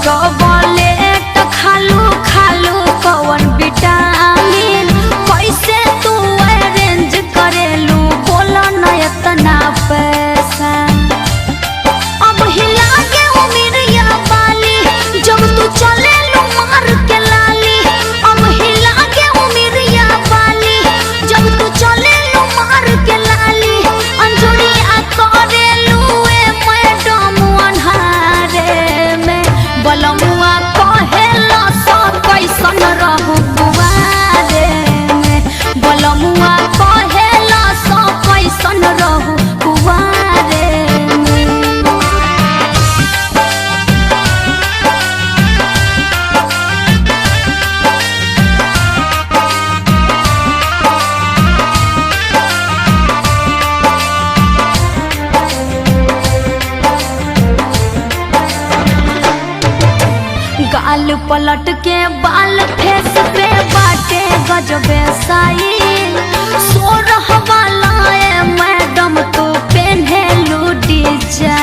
Chocolate खालू खालू कौन विटामिन कैसे तू अरेंज करेलू बोला न इतना पैसा। अब हिला के उमिरिया वाली जब तू चले लो मार के लाली। अब हिला के उमिरिया वाली जब तू चले लो मार के लाली। अंजुरिया करेलू ए मैडम अन्हारे में बलमुआ कहेला सो कैसन रहू कुवारे में। बलमुआ कहेला सो कैसन रहू कुवारे में। गाल पलट के बाल फेस पे बाटे गजबे साई। सोरह वाला ए मैडम तो पेन्हेलू डिजाइन।